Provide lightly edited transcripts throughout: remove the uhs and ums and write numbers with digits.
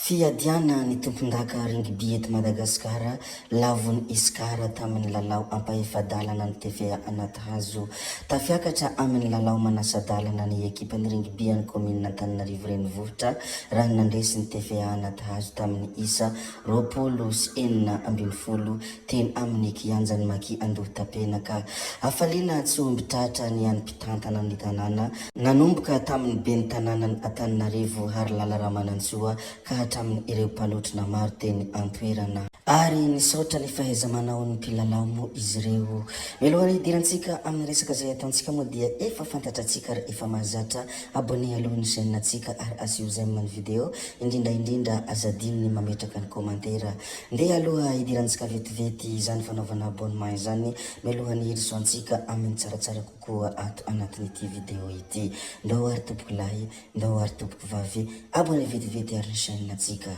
Fiadiana ny tompon-daka ringby eto Madagasikara lavon'ny iskara tamin'ny lalao ampahefadalana ny TVA anaty hazo tafiakatra amin'ny lalao manasadalana ny ekipan'ny ringby any komina Antananarivo renivohitra raha nandresy ny TVA anaty hazo tamin'ny isa 20 teny amin'ny kianjany Maki Andoha Tapenaka. Hafaliana tsy omby tratra ny any mpitantana ny tanàna nanomboka tamin'ny ben'ny tanànany Antananarivo ary lala Ramanantsoa ka hatramin'ny ireo mpanotrona maro teny antoerana ary nisaotra ny fahaiza manao ny mpilalao moa izy ireo. Mialohany hidirantsika amin'ny resaka izay ataontsika moa dia efa fantatratsika ary efa mahazatra abonné alohan'ny chaîne antsika ary asio zay amin'ny video indrindra azadiny ny mametraka ny komantera. Ndeha aloha hidirantsika vetivety izany fanaovana abonnement izany mialohany irisoantsika amin'ny tsaratsara kokoa ato anatin'ity video ity. Ndao ary tompoko lahy, ndao ary tompoko vavy, abonné vetivety ary ny chaîne antsika.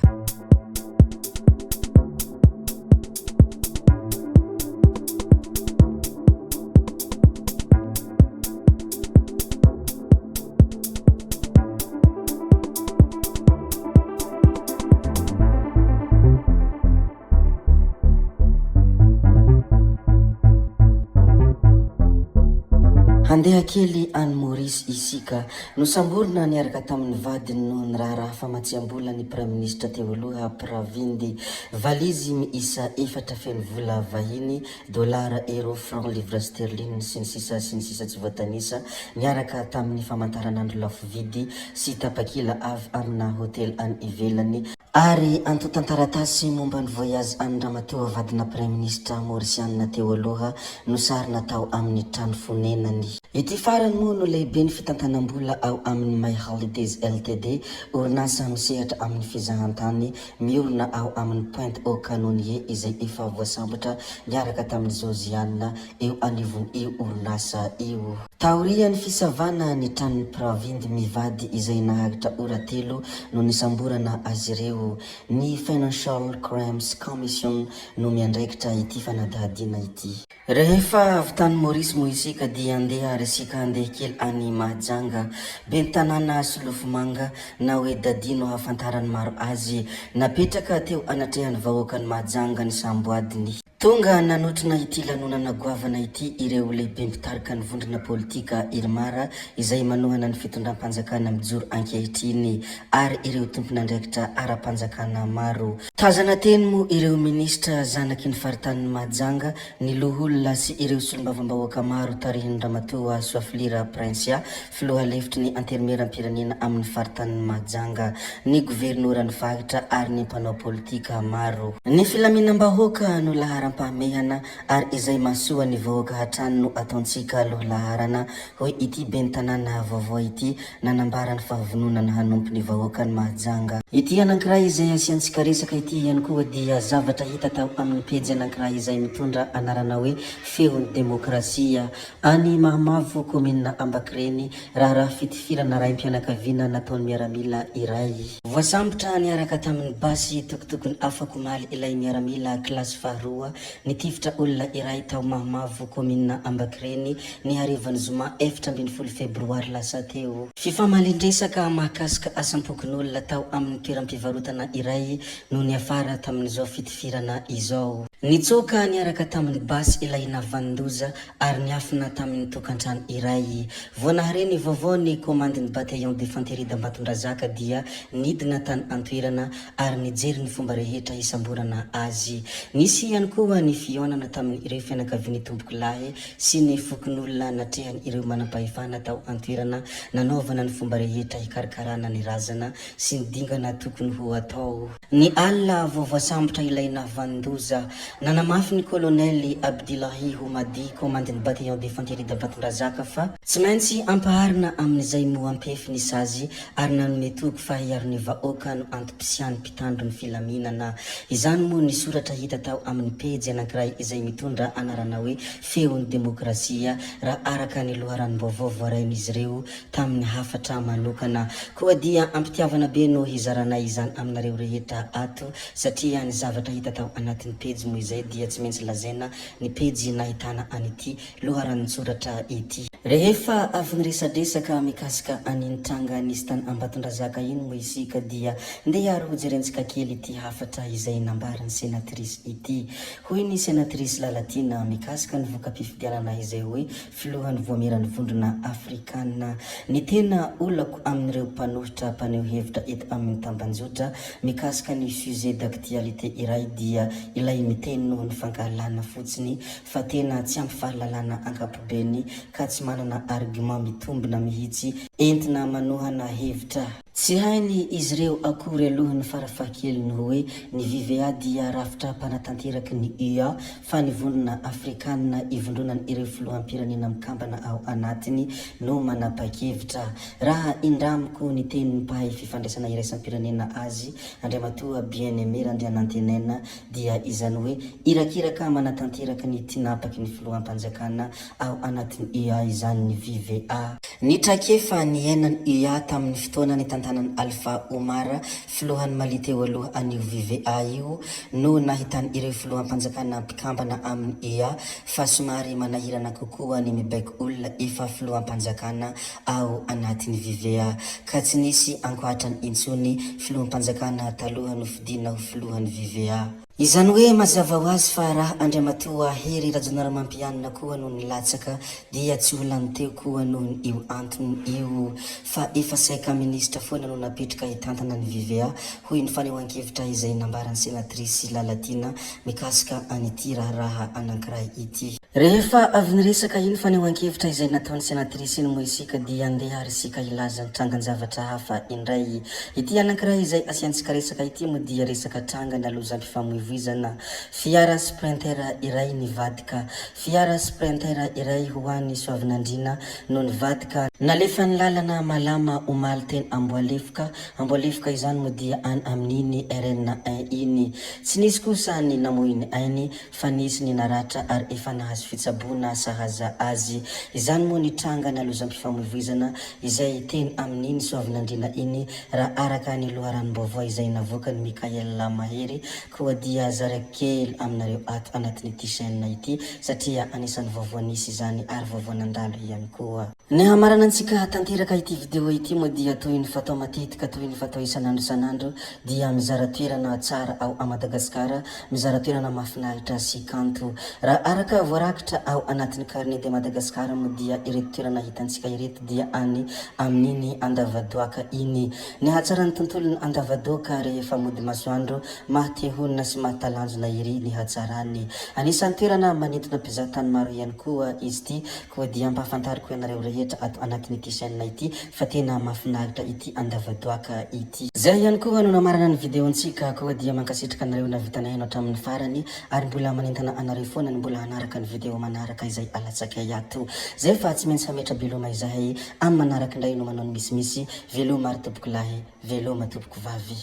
Handeha kely any Maurice isika nosamborona niaraka tamin'ny vadiny no ny raha famatsiam-bola ny Prime Ministre teo aloha Pravindy. Valizy miisa 4 feno vola vahiny, dolara, euro, franc, livre sterling sy ny sisa tsy voatanisa niaraka tamin'ny famantaranandro lafo vidy sy tapakila avy amina hotel any ivelany. Ary antotan-taratasy momba ny voyage any ramatoa vadina Prime Ministre Mauricianina teo aloha no sary natao amin'ny trano fonenany. Ity farany moa no lehibe ny fitantanam-bola ao amin'ny My Holidays Ltd, orinasa misehatra amin'ny fizahantany miorina ao amin'ny Pointe au Canonier izay efa voasambatra niaraka tamin'ny Josiane eo anivony io orinasa io. Taorian'ny fisavana ny tranon'ny Pravindy mivady izay nahagatra ora 3 no nisamborana azy ireo. Ny Financial Crimes Commission no miandraikitra ity fanadihadiana ity. Rehefa avy tany Maurice moa isika dia andeha resika andeha kely any Mahajanga, ben'ny tanàna Solofomanga na hoe Dadino hafantarany maro azy, napetraka teo anatrehan'ny vahoaka ny Mahajanga ny samboadiny. Tonga nanotrona ity lanonana goavana ity ireo lehibe mpitarika ny vondrona politika Irmara izay manohana ny fitondram-panjakana mijoro ankehitriny ary ireo tompon'andraikitra ara-panjakana maro. Tazana teny moa ireo ministra zanaky ny faritany Mahajanga, ny loholona sy ireo solombavambahoaka maro tarihin'ny ramatoa Soafilira Prinsia, filoha lefitry ny anterimeram-pirenena amin'ny faritany Mahajanga, ny governoran'ny fahitra ary ny mpanao politika maro. Ny filaminam-bahoaka no laharam-pahamehana ary izay masoa ny vahoaka hatrany no ataontsika aloha laharana hoe ity ben'ny tanàna vaovao ity nanambara ny fahavononana hanompo ny vahoaka ny Mahajanga. Ity anankiray izay asiantsika resaka ity ihany koa dia zavatra hita tao amin'ny pejy anankiray izay mitondra anarana hoe feon'ny demokrasia any Mahamavo komina Ambakireny raha fitifirana raim-pianakaviana nataon'ny miaramila iray. Voasambotra niaraka tamin'ny basy tokotokony afaka omaly ilay miaramila klasy faharoa nitifitra olona iray tao Mahamavo komina Ambakireny ny harivan'ny zoma 17 febroary lasa teo. Fifamalindresaka mahakasika asam-pokon'olona tao amin'ny toeram-pivarotana iray no niafara tamin'izao fitifirana izao. Nitsoka niaraka tamin'ny basy ilay navandoza ary niafina tamin'ny tokantrano iray. Voanahareny vaovao ny komandin'ny bataillon d'infanterie d'Ambatondrazaka dia nidina tany antoerana ary nijery ny fomba rehetra hisamborana azy. Nisy ihany koa ny fionana tamin'ny ireo fianakavian'ny tompoko lahy sy ny fokon'olona natrehany ireo manam-pahefana tao antoerana nanaovana ny fomba rehetra hikarakarana ny razana sy ny dingana tokony ho atao. Ny alina voavoasambotra ilay navandoza nanamafy ny kolonely Abdillahi Homadi komandin'ny bataillon d'infanterie d'Ambatondrazaka fa tsy maintsy ampaharina amin'izay moa ampefy ny sazy ary nanome toky fahiaron'ny vahoaka no antopisian'ny mpitandro ny filaminana. Izany moa ny soratra hita tao amin'ny pejy pejy anankiray izay mitondra anarana hoe feon'ny demokrasia raha araka ny loharanom-baovao voarain'izy ireo tamin'ny hafatra manokana. Koa dia ampitiavana be no hizaranay izany aminareo rehetra ato satria ny zavatra hita tao anatin'ny pejy moa izay dia tsy maintsy lazaina ny pejy nahitana an'ity loharan'ny-tsoratra ity. Rehefa avy niresadresaka mikasika an'iny tranga nisy tany Ambatondrazaka iny moa isika dia ndeha ary ho jerentsika kely ity hafatra izay nambarin'ny sénatrice ity. Hoy ny sénatrice Lalatina mikasika ny voka-pifidianana izay hoe filohan'ny voameran'ny vondrona Afrikana. Ny tena olako amin'ireo mpanohitra mpaneho hevitra eto amin'ny tambanjotra mikasika ny sujet d'actualité iray dia ilay miteny noho ny fankahalana fotsiny fa tena tsy ampy fahalalana ankapobeny ka tsy manana argument mitombina mihitsy entina manohana hevitra. Tsy hainy izy ireo akory alohan'ny farafahakely no hoe ny VVA dia rafitra mpanatanteraky ny UA fa ny vondrona Afrikana ivondronany ireo filoham-pirenena mikambana ao anatiny no manapa-kevitra. Raha indramiko ny tenin'ny mpahay fifandraisana iraisam-pirenena azy Andriamatoa Bien-Aimé Randrianantenena dia izany hoe irakiraka manatanteraky ny tinapaky ny filoham-panjakana ao anatin'ny UA izany ny VVA. Nitrakefa ny ainan'ny UA tamin'ny fotoana ny tantanan'ny Alpha Omar filohan'ny mali teo aloha an'io VVA io no nahitany ireo filoham-panjakana mpikambana amin'ny UA fa somary manahirana kokoa ny mibaiko olona efa filoham-panjakana ao anatin'ny VVA ka tsy nisy ankoatrany intsony filoham-panjakana taloha no fidina ho filohan'ny VVA. Izany hoe mazava ho azy fa raha Andriamatoa Hery Rajaonarimampianina koa no nilatsaka dia tsy olany teo koa noho io antony io fa efa saika ministra foana no napetraka hitantana ny VVA. Hoy ny fanehoan-kevitra izay nambaran'ny sénatrice Lalatina mikasika an'ity raha anankiray ity. Rehefa avy niresaka iny fanehoan-kevitra izay nataon'ny sénatrice iny moa isika dia andeha ary isika ilaza ny trangan-javatra hafa indray. Ity anankiray izay asiantsika resaka ity moa dia resaka tranga ny alozam-pifamoivoizana fiara sprinter iray nivadika. Fiara sprinter iray ho an'ny Soavinandriana no nivadika nalefa ny lalana malama omaly teny Amboalefoka. Amboalefoka izany moa dia any amin'iny RN1 iny. Tsy nisy kosa ny namoy ny ainy fa nisy ny naratra ary efa nahazo fitsabona sahaza azy. Izany moa ny tranga ny alozam-pifamoivoizana izay teny amin'iny Soavinandriana iny raha araka ny loharanom-baovao izay navoaka ny Mikael Mahery. Koa dia zareko kely aminareo ato anatin'ity chaîne ity satria anisan'ny vaovao nisy izany ary vaovao nandalo ihany koa. Ny hamarana antsika tanteraka ity video ity moa dia toy ny fatao matetika toy ny fatao isanandro isanandro dia mizara toerana tsara ao a Madagasikara, mizara toerana mahafinaritra sy kanto. Raha araka voarakitra ao anatin'ny carnet de Madagasikara moa dia ireto toerana hitantsika ireto dia any amin'iny Andavadoaka iny. Ny hatsaran'ny tontolon'ny Andavadoaka rehefa mody masoandro mahatehonina sy mahatalanjona iry ny hatsarany. Anisan'ny toerana manintona mpizahatany maro ihany koa izy ity. Koa dia mpahafantariko ianareo rehetra ato anatin'ity chaîne ity fa tena mahafinaritra ity Andavadoaka ity. Zay ihany koa no namarana ny videontsika. Koa dia mankasitraka anareo navitanay hanao hatramin'ny farany ary mbola manentana anareo foana ny mbola hanaraka ny video manaraka izay alatsakay ato. Zay fa tsy maintsy hametra beloma izahay amin'ny manaraka indray no manao ny misimisy. Veloma ary tompoko lahy, veloma tompoko vavy.